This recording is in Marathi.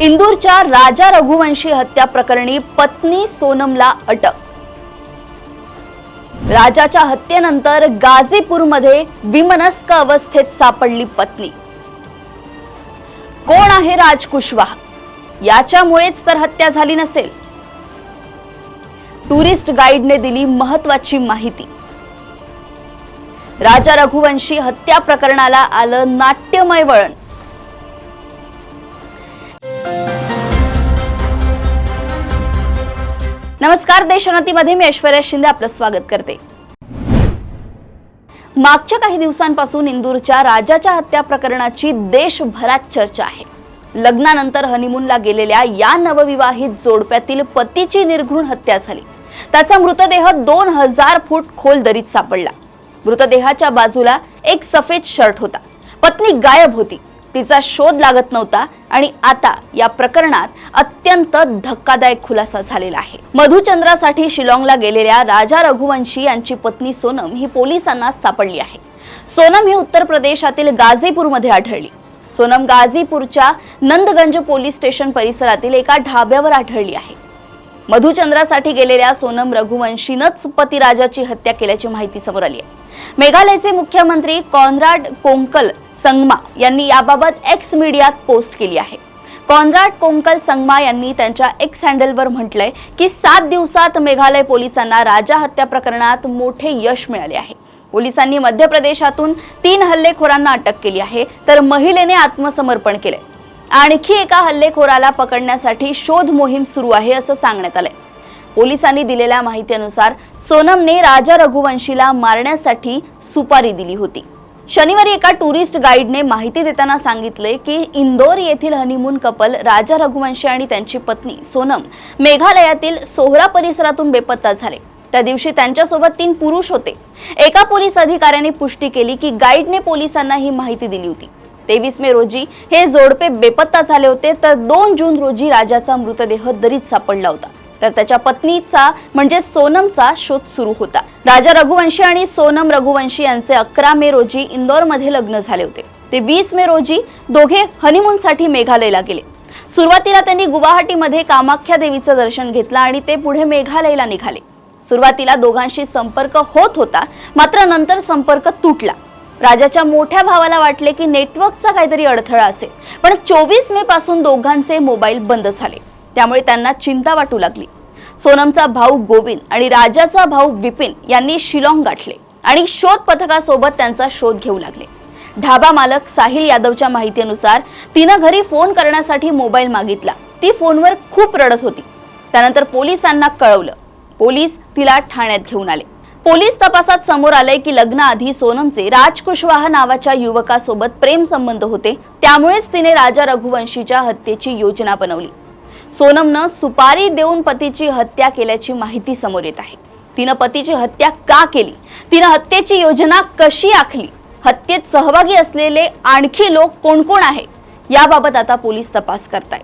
इंदूरच्या राजा रघुवंशी हत्या प्रकरणी पत्नी सोनमला अटक। राजाच्या हत्येनंतर गाझीपूरमध्ये विमनस्क अवस्थेत सापडली पत्नी। कोण आहे राज कुशवाहा? याच्यामुळेच तर हत्या झाली नसेल। टुरिस्ट गाईडने दिली महत्त्वाची माहिती। राजा रघुवंशी हत्या प्रकरणाला आलं नाट्यमय वळण। नमस्कार, देशोन्नतीमध्ये मी ऐश्वर्या शिंदे आपलं स्वागत करते। मागच्या काही दिवसांपासून इंदूरच्या राजाच्या हत्या प्रकरणाची देशभरात चर्चा आहे। लग्नानंतर हनीमूनला गेलेल्या या नवविवाहित जोडप्यातील पतीची निर्घृण हत्या झाली। त्याचा मृतदेह 2000 फूट खोल दरीत सापडला। मृतदेहाच्या बाजूला एक सफेद शर्ट होता। पत्नी गायब होती, तिचा शोध लागत नव्हता आणि आता या प्रकरणात अत्यंत धक्कादायक खुलासा झालेला आहे। मधुचंद्रासाठी शिलाँगला गेलेल्या राजा रघुवंशी यांची पत्नी सोनम ही पोलिसांना सापडली आहे। सोनम ही उत्तर प्रदेशातील गाझीपूरमध्ये आढळली। सोनम गाझीपूरच्या नंदगंज पोलीस स्टेशन परिसरातील एका ढाब्यावर आढळली आहे। मधुचंद्रासाठी गेलेल्या सोनम रघुवंशीनंच पती राजाची हत्या केल्याची माहिती समोर आली आहे। मेघालयचे मुख्यमंत्री कॉन्राड कोंकल संगमा यांनी याबाबत एक्स मीडियात पोस्ट केली आहे। कॉन्राड कोंकल संगमा यांनी त्यांच्या एक्स हँडलवर म्हटलंय की 7 दिवसात मेघालय पोलिसांना राजा हत्या प्रकरणात मोठे यश मिळाले आहे। पोलिसांनी मध्य प्रदेशातून 3 हल्लेखोरांना अटक केली आहे, तर महिलेने आत्मसमर्पण केले। आणखी एका हल्लेखोराला पकडण्यासाठी शोध मोहीम सुरू आहे असं सांगण्यात आलंय। पोलिसांनी दिलेल्या माहितीनुसार सोनमने राजा रघुवंशीला मारण्यासाठी सुपारी दिली होती। शनिवारी एका टुरिस्ट गाईडने माहिती देताना सांगितले की इंदोर येथील हनीमून कपल राजा रघुवंशी आणि त्यांची पत्नी सोनम मेघालयातील सोहरा परिसरातून बेपत्ता झाले। त्या दिवशी त्यांच्यासोबत 3 पुरुष होते। एका पोलीस अधिकाऱ्याने पुष्टी केली की गाईडने पोलिसांना ही माहिती दिली होती। 23 मे रोजी हे जोडपे बेपत्ता झाले होते, तर 2 जून रोजी राजाचा मृतदेह दरीत सापडला होता, तर त्याच्या पत्नीचा म्हणजे सोनमचा शोध सुरू होता। राजा रघुवंशी आणि सोनम रघुवंशी यांचे 11 मे रोजी इंदोरमध्ये लग्न झाले होते। ते 20 मे रोजी दोघे हनीमूनसाठी मेघालयला गेले। सुरुवातीला त्यांनी गुवाहाटीमध्ये कामाख्या देवीचं दर्शन घेतलं आणि ते पुढे मेघालयला निघाले। सुरुवातीला दोघांशी संपर्क होत होता, मात्र नंतर संपर्क तुटला। राजाच्या मोठ्या भावाला वाटले की नेटवर्कचा काहीतरी अडथळा असेल, पण 24 मे पासून दोघांचे मोबाईल बंद झाले। त्यामुळे त्यांना चिंता वाटू लागली। सोनमचा भाऊ गोविंद आणि राजाचा भाऊ विपिन यांनी शिलाँग गाठले आणि शोध पथकासोबत त्यांचा शोध घेऊ लागले। ढाबा मालक साहिल यादवच्या माहितीनुसार तिनं घरी फोन करण्यासाठी मोबाईल मागितला। ती फोनवर खूप रडत होती। त्यानंतर पोलिसांना कळवलं। पोलीस तिला ठाण्यात घेऊन आले। पोलीस तपासात समोर आले की लग्नाआधी सोनमचे राज कुशवाहा नावाच्या युवकासोबत प्रेम संबंध होते, त्यामुळेच तिने राजा रघुवंशीच्या हत्येची योजना बनवली। सोनमनं सुपारी देऊन पतीची हत्या केल्याची माहिती समोर येत आहे। तिनं पतीची हत्या का केली? तिनं हत्येची योजना कशी आखली? हत्येत सहभागी असलेले आणखी लोक कोण कोण आहेत? याबाबत आता पोलीस तपास करतायत।